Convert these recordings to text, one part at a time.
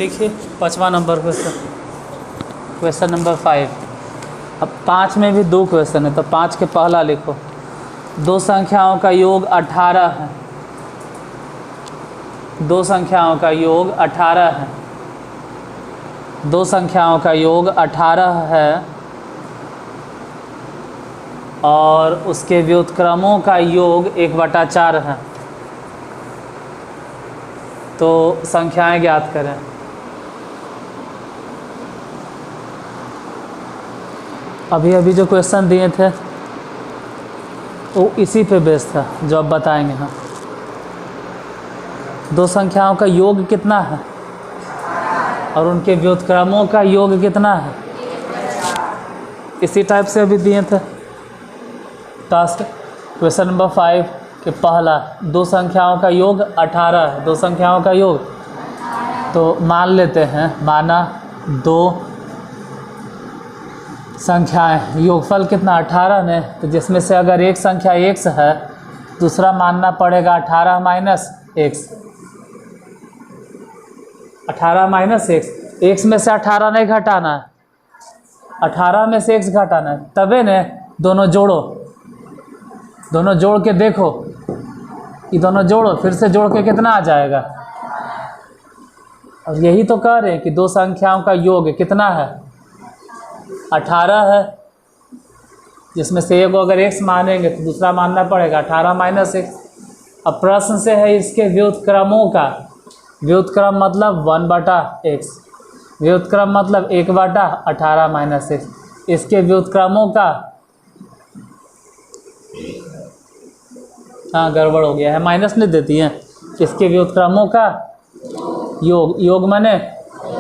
लिखिए 5वां number question number 5। अब 5 में भी 2 क्वेश्चन है, तो 5 के पहला लिखो। दो संख्याओं का योग 18 है। दो संख्याओं का योग 18 है। दो संख्याओं का योग 18 है और उसके व्युत्क्रमों का योग 1/4 है। तो संख्याएं ज्ञात करें। अभी अभी जो क्वेश्चन दिए थे वो इसी पे बेस था जो अब बताएंगे। हाँ, दो संख्याओं का योग कितना है और उनके व्युत्क्रमों का योग कितना है, इसी टाइप से अभी दिए थे। टास्क क्वेश्चन नंबर 5 के पहला, दो संख्याओं का योग 18 है। दो संख्याओं का योग, तो मान लेते हैं, माना दो संख्याएं, योगफल कितना 18 ने, तो जिसमें से अगर एक संख्या x है, दूसरा मानना पड़ेगा 18 minus x। 18 minus x, x में से 18 नहीं घटाना है, 18 में से x घटाना है, तबे ने दोनों जोड़ो। दोनों जोड़ के देखो, ये दोनों जोड़ो, फिर से जोड़ के कितना आ जाएगा। और यही तो कह रहे हैं कि दो संख्याओं का योग कितना है, 18 है, जिसमें से एक अगर x मानेंगे तो दूसरा मानना पड़ेगा 18 माइनस x। अब प्रश्न से है इसके व्युत्क्रमों का, व्युत्क्रम मतलब 1/x, व्युत्क्रम मतलब 1/18 माइनस x। इसके व्युत्क्रमों का, हाँ गड़बड़ हो गया है, माइनस नहीं देती हैं। इसके व्युत्क्रमों का योग, योग माने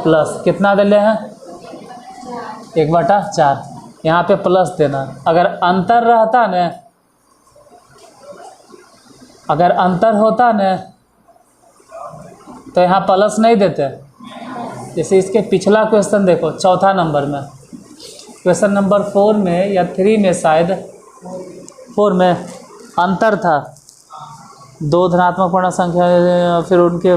प्लस, कितना दे हैं 1/4, यहाँ पे प्लस देना। अगर अंतर रहता न, अगर अंतर होता न तो यहाँ प्लस नहीं देते। जैसे इसके पिछला क्वेश्चन देखो, चौथा नंबर में, क्वेश्चन नंबर 4 में या 3 में, शायद 4 में अंतर था। दो धनात्मक पूर्ण संख्या, फिर उनके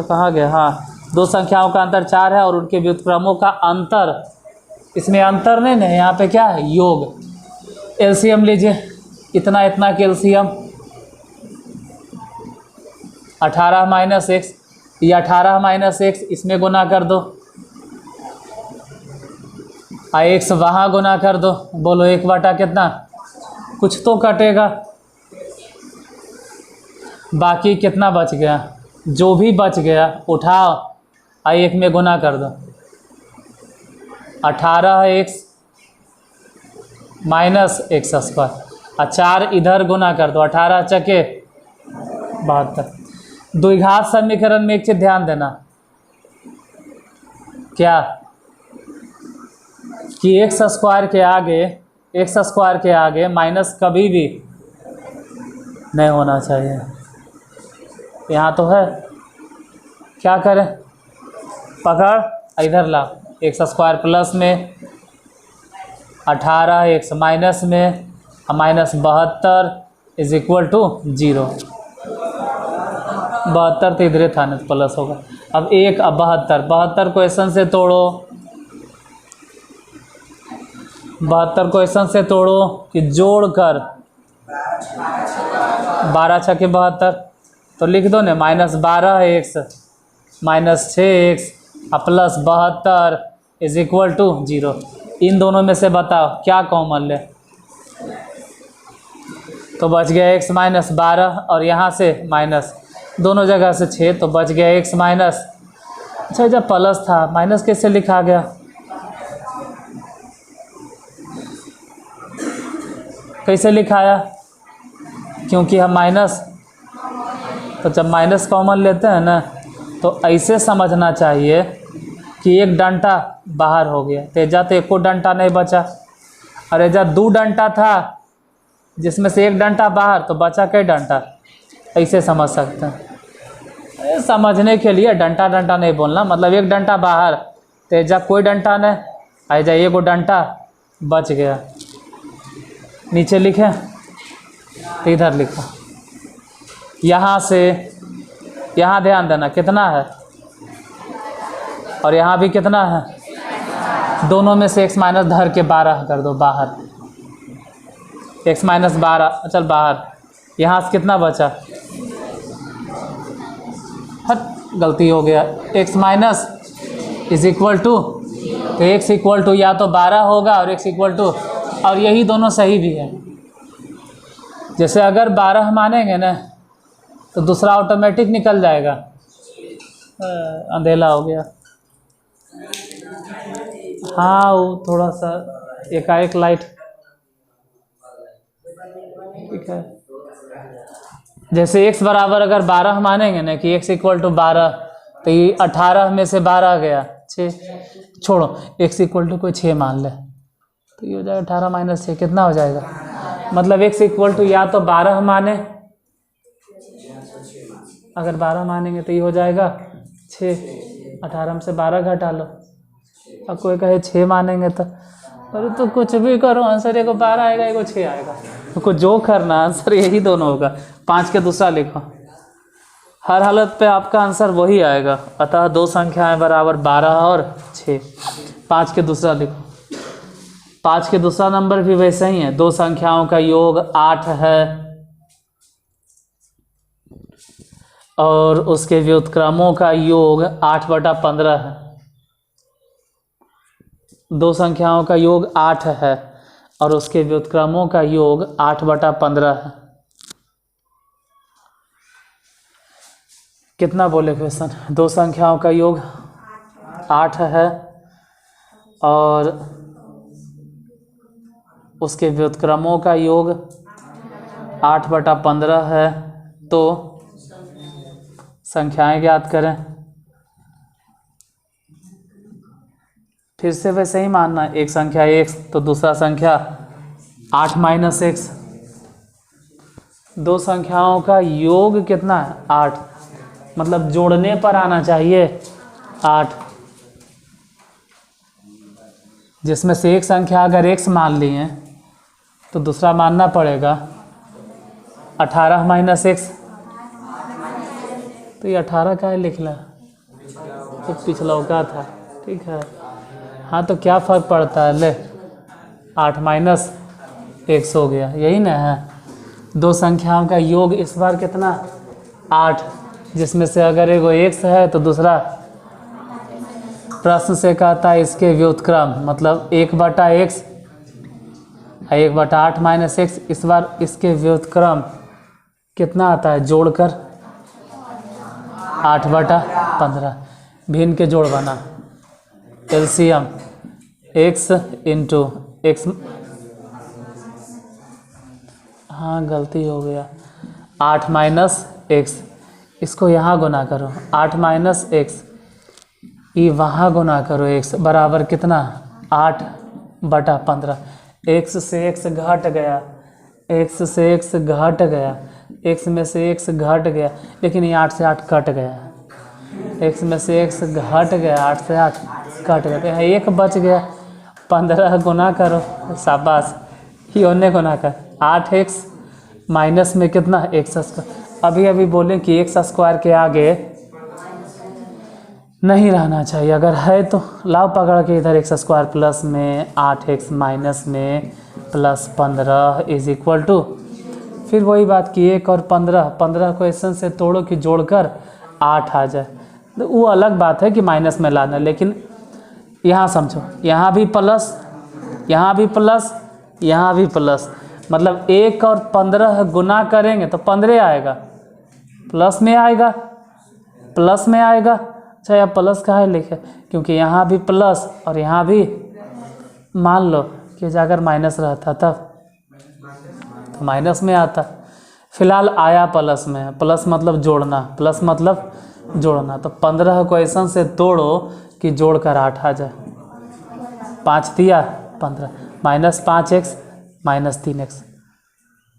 कहाँ गया, हाँ, दो संख्याओं का अंतर 4 है और उनके व्युत्क्रमों का अंतर, इसमें अंतर नहीं है, यहाँ पे क्या है, योग। एलसीएम लीजिए, इतना इतना के एलसीएम 18 माइनस एक्स, या 18 माइनस एक्स इसमें गुना कर दो, एक्स वहाँ गुना कर दो, बोलो 1 कितना, कुछ तो कटेगा, बाकी कितना बच गया, जो भी बच गया उठाओ, 1 में गुना कर दो। 18x माइनस एक्स स्क्वायर, और 4 इधर गुना कर दो, 18 चके 72। द्विघात समीकरण में एक चीज ध्यान देना, क्या कि एक्स स्क्वायर के आगे माइनस कभी भी नहीं होना चाहिए। यहाँ तो है, क्या करें, पकड़ इधर ला, एक्स स्क्वायर प्लस में 18x माइनस में माइनस 72 इज इक्वल टू 0। 72 तो इधर था ना, प्लस होगा। अब 1 अब 72 क्वेश्चन से तोड़ो, 72 क्वेश्चन से तोड़ो कि जोड़कर 12 × 72, तो लिख दो ना, -12x minus 6x plus 72 is equal to 0। इन दोनों में से बताओ क्या कॉमन ले, तो बच गया x माइनस 12 और यहाँ से माइनस, दोनों जगह से 6, तो बच गया x माइनस, अच्छा जब प्लस था माइनस कैसे लिखा गया, कैसे लिखाया, क्योंकि हम माइनस, तो जब माइनस कॉमन लेते हैं ना, तो ऐसे समझना चाहिए कि एक डंटा बाहर हो गया, तेजा तो एको डंटा नहीं बचा, और एजा 2 डंटा था जिसमें से एक डंटा बाहर, तो बचा कई डंटा, ऐसे समझ सकते हैं। समझने के लिए डंटा डंटा नहीं बोलना, मतलब एक डंटा बाहर, तेजा कोई डंटा नहीं, ऐजा एगो डंटा बच गया। नीचे लिखे, तो इधर लिखो, यहाँ से यहाँ ध्यान देना कितना है, और यहाँ भी कितना है, दोनों में से x माइनस धर के 12 कर दो बाहर, x माइनस 12 चल बाहर। यहाँ से कितना बचा, हट गलती हो गया, x minus is equal to, तो x इक्वल टू या तो 12 होगा और x इक्वल टू, और यही दोनों सही भी है। जैसे अगर 12 मानेंगे ना तो दूसरा ऑटोमेटिक निकल जाएगा। अंधेला हो गया। हाँ वो थोड़ा सा एकाएक लाइट, ठीक है। जैसे x बराबर अगर 12 मानेंगे ना कि x इक्वल टू 12, तो ये 18 में से 12 गया 6, छोड़ो x इक्वल टू कोई 6 मान ले, तो ये हो जाएगा 18 माइनस 6 कितना हो जाएगा, मतलब x इक्वल टू या तो 12 माने, अगर 12 मानेंगे तो ये हो जाएगा 6, 18 में से 12 घटा लो। अब कोई कहे 6 मानेंगे तो, अरे तो कुछ भी करो आंसर एगो 12 आएगा एगो 6 आएगा, तो कुछ जो करना आंसर यही दोनों होगा। 5 के दूसरा लिखो, हर हालत पे आपका आंसर वही आएगा। अतः दो संख्याएं बराबर 12 और 6। 5 के दूसरा लिखो, 5 के दूसरा नंबर भी वैसे ही है, दो संख्याओं का योग 8 है और उसके व्युत्क्रमों का योग 8/15 है। दो संख्याओं का योग 8 है और उसके व्युत्क्रमों का योग 8/15 है। कितना बोले क्वेश्चन, दो संख्याओं का योग 8 है और उसके व्युत्क्रमों का योग 8/15 है, तो संख्याएं ज्ञात करें। फिर से वैसे ही मानना, एक संख्या x तो दूसरा संख्या 8 माइनस x। दो संख्याओं का योग कितना है 8, मतलब जोड़ने पर आना चाहिए 8, जिसमें से एक संख्या अगर x मान ली है तो दूसरा मानना पड़ेगा 18 माइनस x। तो ये 18 का है लिख ला, तो पिछला का था, ठीक है। हाँ तो क्या फ़र्क पड़ता है, ले 8 माइनस x हो गया, यही ना है। दो संख्याओं का योग इस बार कितना 8, जिसमें से अगर एगो x है तो दूसरा, प्रश्न से कहता है इसके व्युत्क्रम, मतलब 1/x 1/8 माइनस x। इस बार इसके व्युत्क्रम कितना आता है जोड़कर 8/15। भिन्न के जोड़ बना, एलसीएम x इंटू x, हाँ गलती हो गया, 8 माइनस x, इसको यहाँ गुना करो 8 माइनस x, ये वहाँ गुना करो x बराबर कितना 8/15। x से x घट गया, x से x घट गया, x में से x घट गया, लेकिन ये 8 से 8 कट गया, x में से x घट गया, 8 से 8 कट गया, तो यहाँ 1 बच गया। 15 गुना करो, शाबाश, ही होने गुना कर 8x माइनस में कितना x स्क्वायर। अभी अभी बोलें कि x स्क्वायर के आगे नहीं रहना चाहिए, अगर है तो लाओ पकड़ के इधर x स्क्वायर प्लस में 8x माइनस में प्लस 15 इज इक्वल टू, फिर वही बात कि 1 और 15 क्वेश्चन से तोड़ो कि जोड़कर 8 आ जाए, तो वो अलग बात है कि माइनस में लाना। लेकिन यहाँ समझो, यहाँ भी प्लस, यहाँ भी प्लस, यहाँ भी प्लस, मतलब 1 और 15 गुना करेंगे तो 15 आएगा, प्लस में आएगा, प्लस में आएगा। अच्छा या प्लस का है लिखे, क्योंकि यहाँ भी प्लस और यहाँ भी, मान लो कि अगर माइनस रहता तब तो माइनस में आता, फिलहाल आया प्लस में, प्लस मतलब जोड़ना, प्लस मतलब जोड़ना, तो 15 क्वेश्चन से तोड़ो कि जोड़कर 8 आ जाए। 5 दिया 15 माइनस 5x माइनस 3x,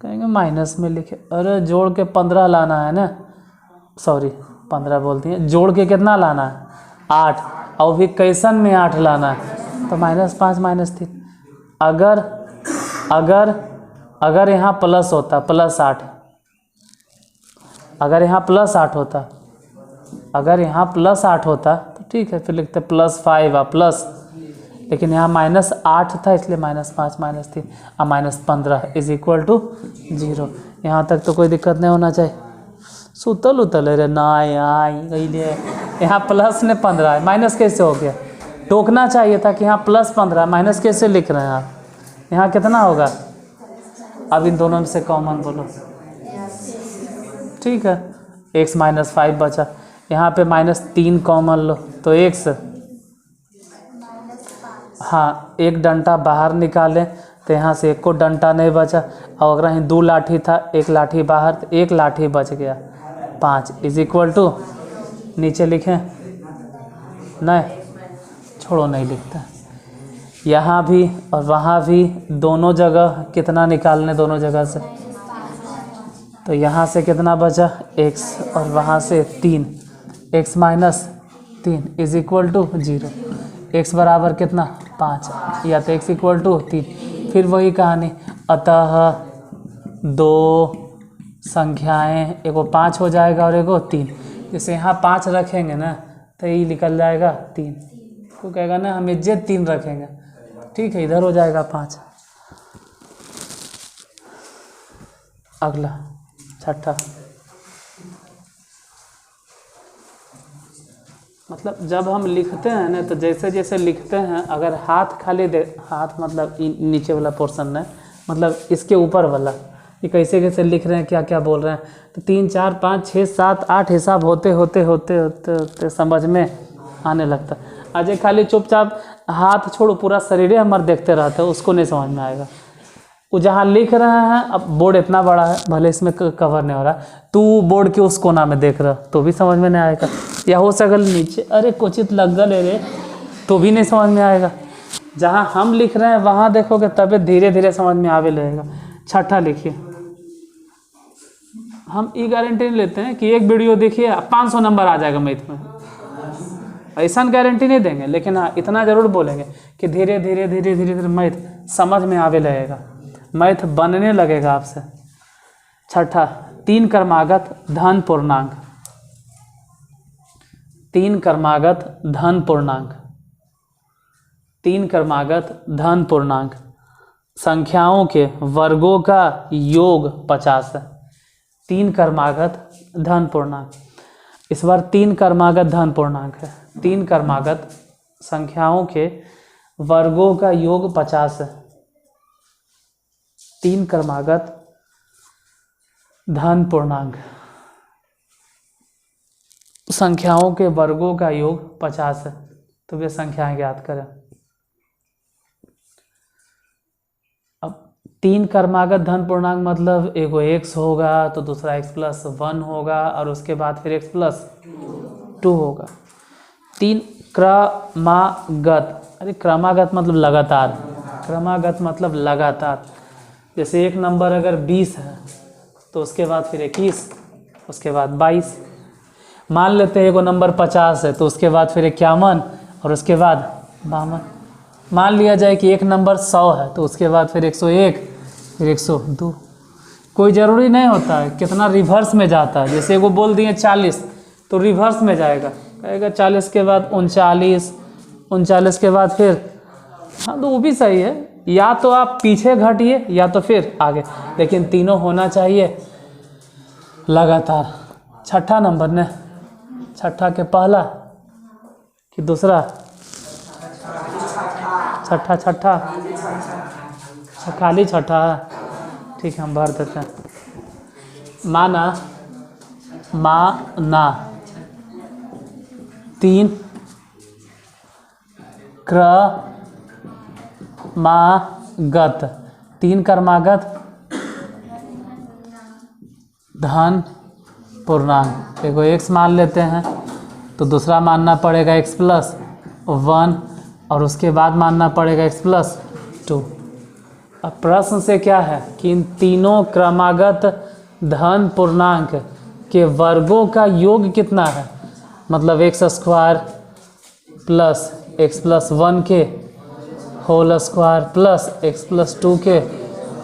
कहेंगे माइनस में लिखे, अरे जोड़ के 15 लाना है ना, सॉरी 15 बोलती हैं, जोड़ के कितना लाना है 8, और भी क्वेश्चन में 8 लाना है, तो -5 -3। अगर यहाँ प्लस होता +8, अगर यहाँ +8 होता, अगर यहाँ +8 होता तो ठीक है, फिर लिखते हैं +5 प्लस, लेकिन यहाँ -8 था इसलिए -5 -3 और -15 इज इक्वल टू 0। यहाँ तक तो कोई दिक्कत नहीं होना चाहिए। सुतल उतल रे ना यहाँ प्लस ने 15 है, माइनस कैसे हो गया? टोकना चाहिए था कि यहाँ +15 माइनस कैसे लिख रहे हैं आप? यहाँ कितना होगा? अब इन दोनों में से कॉमन बोलो। ठीक है, x -5 बचा। यहाँ पे -3 कॉमन लो तो x, हाँ एक डंटा बाहर निकालें तो यहाँ से एक को डंटा नहीं बचा, और अगर यहाँ 2 लाठी था, एक लाठी बाहर तो एक लाठी बच गया, 5 इज इक्वल टू, नीचे लिखें? नहीं, छोड़ो नहीं लिखता। यहाँ भी और वहाँ भी दोनों जगह कितना निकालने, दोनों जगह से, तो यहाँ से कितना बचा? x और वहाँ से 3, x -3 is equal to 0। x बराबर कितना? 5, या तो x इक्वल टू 3। फिर वही कहानी, अतः 2 संख्याएं, एगो 5 हो जाएगा और एगो 3। जैसे यहाँ 5 रखेंगे ना तो ये निकल जाएगा 3, तो कहेगा ना हम जे 3 रखेंगे, ठीक है, इधर हो जाएगा 5। अगला छठा, मतलब जब हम लिखते हैं ना तो जैसे जैसे लिखते हैं, अगर हाथ खाली दे, हाथ मतलब नीचे वाला पोर्शन है, मतलब इसके ऊपर वाला, ये कैसे कैसे लिख रहे हैं, क्या क्या बोल रहे हैं, तो 3 4 5 6 7 8 हिसाब होते होते होते होते होते समझ में आने लगता। आज खाली चुपचाप हाथ छोड़ो, पूरा शरीर हमारे देखते रहते हैं, उसको नहीं समझ में आएगा। वो जहाँ लिख रहे हैं, अब बोर्ड इतना बड़ा है, भले इसमें कवर नहीं हो रहा, तू बोर्ड के उस कोना में देख रहा तो भी समझ में नहीं आएगा, या हो सकल नीचे, अरे क्वचित लग गए रे, तो भी नहीं समझ में आएगा। जहाँ हम लिख रहे हैं वहाँ देखोगे तभी धीरे धीरे समझ में आवे लगेगा। छठा लिखिए, हम ये गारंटी नहीं लेते हैं कि एक वीडियो देखिए 500 नंबर आ जाएगा मैथ में, ऐसा गारंटी नहीं देंगे, लेकिन हाँ इतना ज़रूर बोलेंगे कि धीरे धीरे धीरे धीरे धीरे मैथ समझ में आवे लगेगा, मैथ बनने लगेगा आपसे। छठा, 3 क्रमागत धन पूर्णांक, 3 क्रमागत धन पूर्णांक, 3 क्रमागत धन पूर्णांक, संख्याओं के वर्गों का योग 50 है। 3 क्रमागत धन पूर्णांक, इस बार 3 क्रमागत धन पूर्णांक है, 3 क्रमागत संख्याओं के वर्गों का योग 50 है। 3 क्रमागत धन पूर्णांक, संख्याओं के वर्गों का योग 50 है, तो वे संख्याएं ज्ञात करें। अब 3 क्रमागत धन पूर्णांक मतलब एगो x होगा तो दूसरा x+1 होगा और उसके बाद फिर x+2 होगा। 3 क्रमागत, अरे क्रमागत मतलब लगातार, क्रमागत मतलब लगातार। जैसे एक नंबर अगर 20 है तो उसके बाद फिर 21, उसके बाद 22। मान लेते हैं एगो नंबर 50 है तो उसके बाद फिर 51 और उसके बाद 52। मान लिया जाए कि एक नंबर 100 है तो उसके बाद फिर 101, फिर 102। कोई ज़रूरी नहीं होता है कितना रिवर्स में जाता है। जैसे वो बोल दिए 40 तो रिवर्स में जाएगा, कहेगा 40 के बाद 39, 39 के बाद फिर, हाँ तो वो भी सही है, या तो आप पीछे घटिए या तो फिर आगे, लेकिन तीनों होना चाहिए लगातार। छठा नंबर ने, छठा के पहला कि दूसरा, छठा छठा खाली छठा है, ठीक है हम भर देते हैं। माना 3 क्रमागत, 3 क्रमागत धन पूर्णांक, एगो x मान लेते हैं तो दूसरा मानना पड़ेगा x+1 और उसके बाद मानना पड़ेगा x+2। अब प्रश्न से क्या है कि इन तीनों क्रमागत धन पूर्णांक के वर्गों का योग कितना है, मतलब x² प्लस x+1 के होल स्क्वायर प्लस x+2 के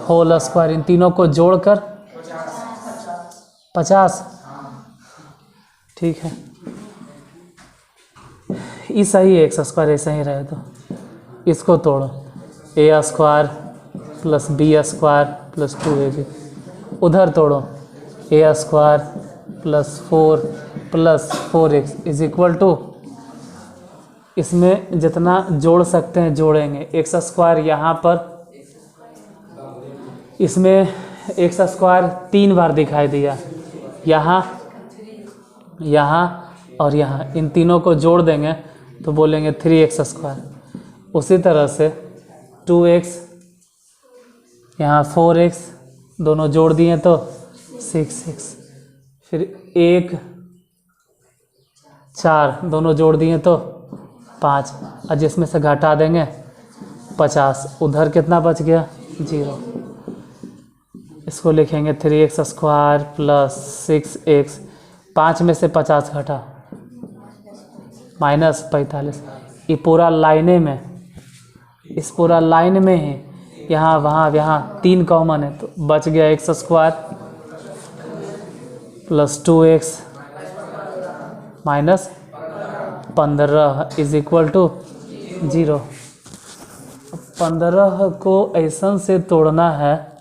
होल स्क्वायर, इन तीनों को जोड़कर 50। ठीक है, ये सही है, एक्स स्क्वायर ऐसा ही रहे तो इसको तोड़ो, A square plus B square plus 2ab, उधर तोड़ो, A square plus 4 is equal to, इसमें जितना जोड़ सकते हैं जोड़ेंगे, एक्स स्क्वायर यहाँ पर, इसमें एक्स स्क्वायर 3 बार दिखाई दिया, यहाँ यहाँ और यहाँ, इन तीनों को जोड़ देंगे तो बोलेंगे 3x स्क्वायर। उसी तरह से 2x, यहाँ 4x, दोनों जोड़ दिए तो 6x, फिर 1 4, दोनों जोड़ दिए तो 5, और जिसमें से घटा देंगे 50, उधर कितना बच गया 0। इसको लिखेंगे 3x स्क्वायर प्लस 6x, 5 में से 50 घटा -45, ये पूरा लाइने में, इस पूरा लाइन में ही यहाँ वहाँ यहाँ 3 कॉमन है तो बच गया x square plus 2x minus 15 is equal to 0। 15 को ऐसा से तोड़ना है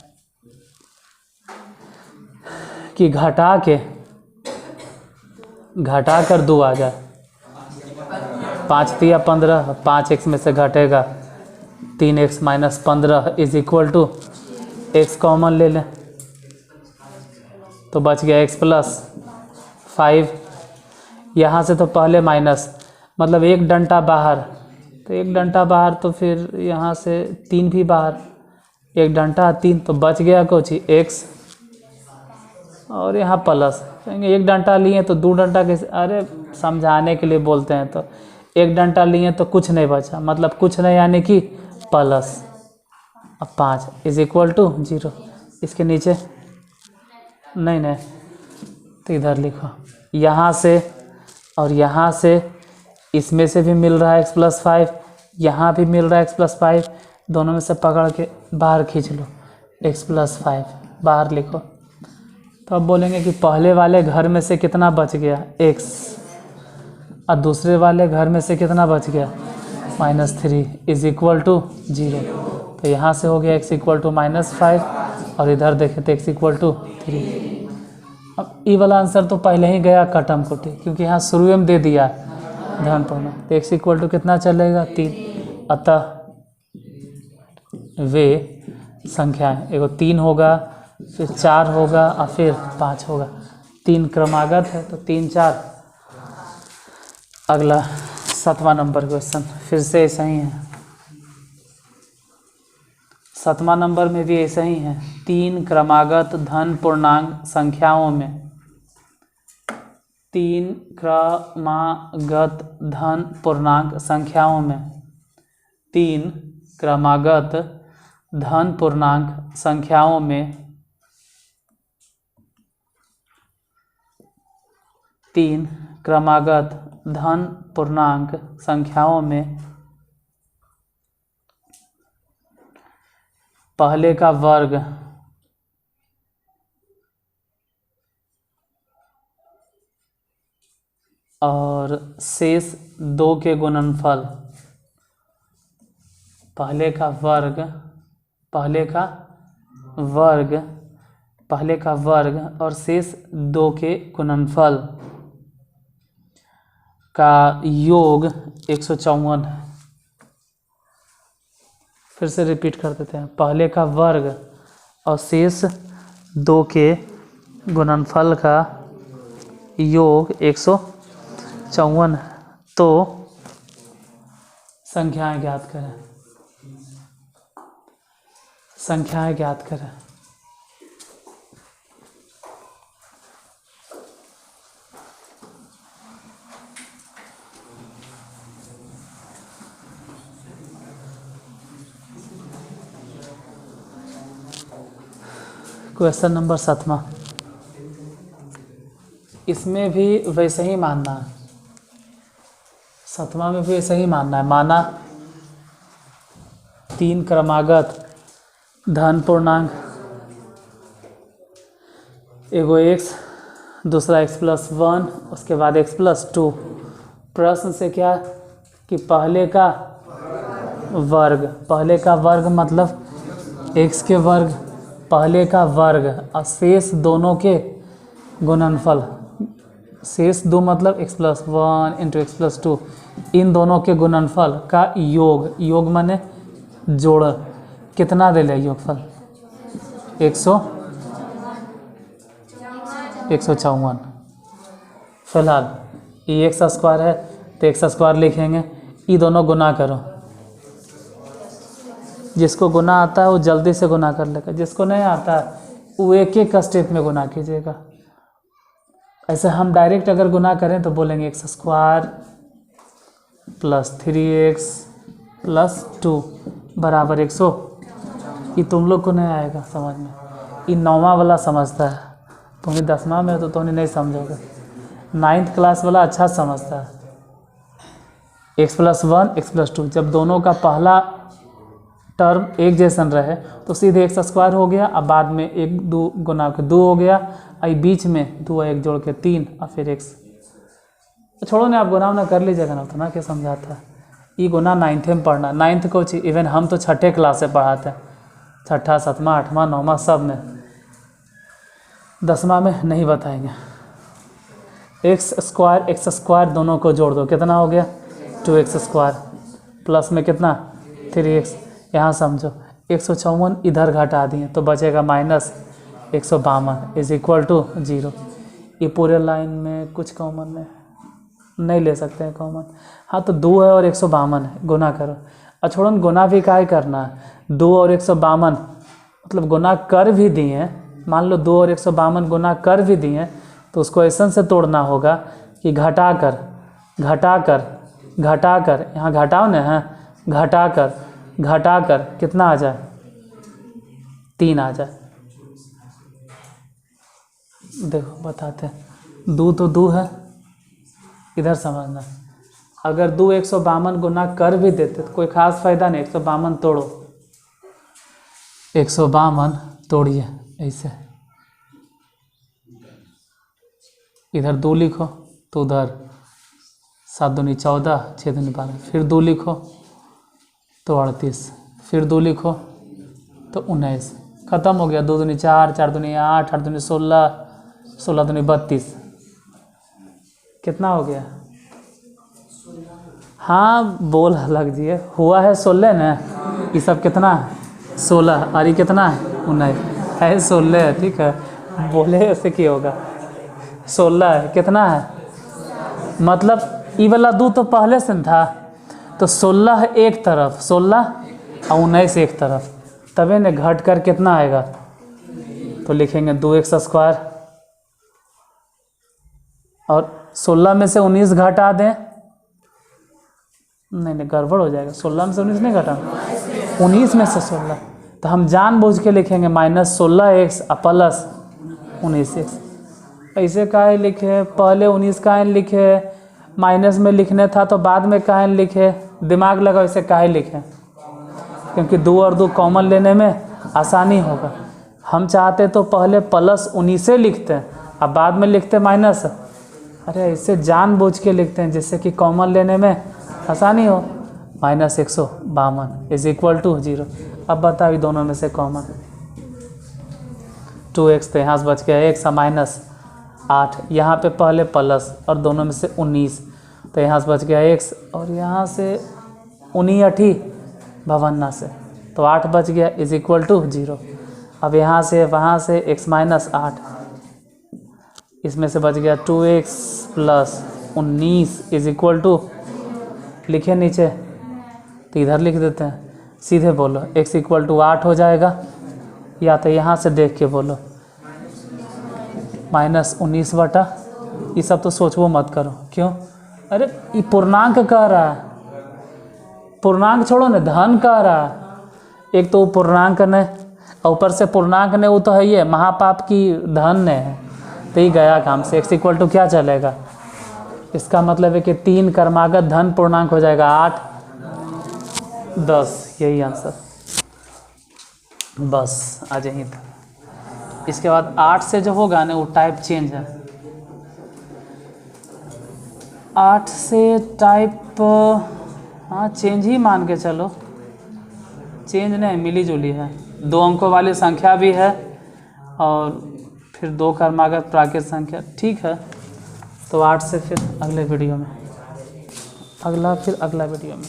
कि घटा कर 2 आ जाए, 5 तिया 15, 5x में से घटेगा 3x minus 15 is equal to, x common ले लें तो बच गया x प्लस 5। यहाँ से तो पहले माइनस, मतलब एक डंटा बाहर, तो एक डंटा बाहर तो फिर यहाँ से 3 भी बाहर, एक डंटा 3, तो बच गया कुछ x, और यहाँ प्लस कहेंगे, एक डंटा लिए तो 2 डंटा कैसे, अरे समझाने के लिए बोलते हैं, तो एक डंटा लिए तो कुछ नहीं बचा, मतलब कुछ नहीं यानी कि प्लस, अब 5 इज इक्वल टू 0। इसके नीचे नहीं तो इधर लिखो, यहाँ से और यहाँ से, इसमें से भी मिल रहा है x प्लस 5, यहाँ भी मिल रहा है x प्लस 5, दोनों में से पकड़ के बाहर खींच लो, x प्लस 5 बाहर लिखो, तो अब बोलेंगे कि पहले वाले घर में से कितना बच गया x, और दूसरे वाले घर में से कितना बच गया -3 इज इक्वल टू 0। तो यहाँ से हो गया x इक्वल टू -5, और इधर देखें तो x इक्वल टू 3। अब ये वाला आंसर तो पहले ही गया कटम कुटी, क्योंकि यहाँ शुरू में दे दिया ध्यान पढ़ना, तो x इक्वल टू कितना चलेगा 3। अतः वे संख्याएं, एगो 3 होगा, फिर 4 होगा और फिर 5 होगा, 3 क्रमागत है तो 3 4। अगला 7वां नंबर क्वेश्चन फिर से ऐसा ही है, 7वां नंबर में भी ऐसा ही है, 3 क्रमागत धन पूर्णांक संख्याओं में, 3 क्रमागत धन पूर्णांक संख्याओं में, 3 क्रमागत धन पूर्णांक संख्याओं में, 3 क्रमागत धन पूर्णांक संख्याओं में पहले का वर्ग और शेष 2 के गुणनफल, पहले का वर्ग और शेष 2 के गुणनफल का योग 154 है। फिर से रिपीट कर देते हैं, पहले का वर्ग और शेष 2 के गुणनफल का योग 154 है। तो संख्याएं ज्ञात करें, क्वेश्चन नंबर 7वां, इसमें भी वैसे ही मानना है, 7वां में भी वैसे ही मानना है। माना 3 क्रमागत धन पूर्णांक, एगो x, दूसरा x प्लस 1, उसके बाद x प्लस 2। प्रश्न से क्या कि पहले का वर्ग मतलब x के वर्ग, पहले का वर्ग और शेष दोनों के गुणनफल, शेष दो मतलब x+1 × x+2, इन दोनों के गुणनफल का योग माने जोड़, कितना दे ले योगफल 154। फिलहाल ये x² है तो x² लिखेंगे, ये दोनों गुना करो, जिसको गुना आता है वो जल्दी से गुना कर लेगा, जिसको नहीं आता है वो एक एक का स्टेप में गुना कीजिएगा। ऐसे हम डायरेक्ट अगर गुना करें तो बोलेंगे x² + 3x + 2 बराबर 100। ये तुम लोग को नहीं आएगा समझ में, ये 9वां वाला समझता है, तुम्हें 10वां में तो तुम्हें नहीं समझोगे। 9th क्लास वाला अच्छा समझता है। x+1 x+2 जब दोनों का पहला टर्म एक जैसन रहे तो सीधे x² हो गया, अब बाद में 1 2 गुना के 2 हो गया, आई बीच में 2 1 जोड़ के 3 और फिर x। तो छोड़ो ना, आप गुना कर लीजिएगा ना, उतना क्या समझाता है। ये गुना 9th में पढ़ना, 9th को इवन हम तो 6ठे क्लास से पढ़ाते हैं, 6ठा 7वां 8वां 9वां सब में, 10वां में नहीं बताएंगे। x² दोनों को जोड़ दो, कितना हो गया 2x² प्लस में कितना 3x, यहाँ समझो 154 इधर घटा दिए तो बचेगा -152 = 0। ये पूरे लाइन में कुछ कॉमन नहीं ले सकते हैं कॉमन, हाँ तो 2 है और 152 है, गुना करो। और छोड़ो गुना भी काय करना है, 2 और 152 मतलब गुना कर भी दिए, मान लो 2 और 152 गुना कर भी दिए तो उसको ऐसा से तोड़ना होगा कि घटा कर यहाँ घटाओ ना, है घटा कर कितना आ जाए 3 आ जाए। देखो बताते हैं, 2 तो 2 है, इधर समझना, अगर 2 152 गुना कर भी देते तो कोई खास फायदा नहीं, 152 तोड़ो, 152 तोड़िए ऐसे, इधर 2 लिखो तो उधर 7 दूनी 14 6 दूनी 12, फिर 2 लिखो तो 38, फिर 2 लिखो तो 19, ख़त्म हो गया। 2 दूनी 4 4 दूनी 8 8 दूनी 16 16 दूनी 32, कितना हो गया? हाँ बोल लग जिए, हुआ है 16 ना, ये सब कितना है 16 और ये कितना है 19 है, 16 है, ठीक है, बोले ऐसे क्या होगा 16 है, कितना है मतलब ये वाला 2 तो पहले से था, तो 16 एक तरफ 16 और 19 एक तरफ, तभी ने घट कर कितना आएगा, तो लिखेंगे 2x² और 16 में से 19 घटा दें, नहीं गड़बड़ हो जाएगा, 16 में से 19 नहीं घटा, 19 में से 16, तो हम जानबूझ के लिखेंगे -16x प्लस 19x। ऐसे काहे लिखे, पहले 19 काहे लिखे, माइनस में लिखने था तो बाद में काहे लिखे, दिमाग लगाओ इसे काहे लिखे, क्योंकि 2 और 2 कॉमन लेने में आसानी होगा। हम चाहते तो पहले +19 लिखते हैं अब बाद में लिखते माइनस, अरे ऐसे जानबूझ के लिखते हैं जिससे कि कॉमन लेने में आसानी हो। -152 = 0। अब बताओ दोनों में से कॉमन 2x, तो यहाँ से बच गया x -8, यहाँ पे पहले प्लस और दोनों में से 19, तो यहाँ से बच गया x और यहाँ से 19 52 से, तो 8 बच गया = 0। अब यहाँ से वहाँ से x -8, इसमें से बच गया 2x + 19 लिखे नीचे, तो इधर लिख देते हैं, सीधे बोलो x = 8 हो जाएगा, या तो यहाँ से देख के बोलो -19 बटा, ये सब तो सोचो मत करो, क्यों, अरे ये पूर्णांक कह रहा है, पूर्णांक छोड़ो ना, धन कह रहा है, एक तो पूर्णांक ने ऊपर से पूर्णांक ने, वो तो है ये महापाप की धन ने है, तो ये गया काम से। x = क्या चलेगा, इसका मतलब है कि 3 क्रमागत धन पूर्णांक हो जाएगा, 8 10, यही आंसर, बस आज यहीं था। इसके बाद 8 से जो होगा ना वो टाइप चेंज है, 8 से टाइप हाँ चेंज ही मान के चलो, चेंज नहीं, मिली जुली है। 2 अंकों वाली संख्या भी है और फिर 2 क्रमागत प्राकृत संख्या। ठीक है, तो 8 से फिर अगले वीडियो में, फिर अगला वीडियो में।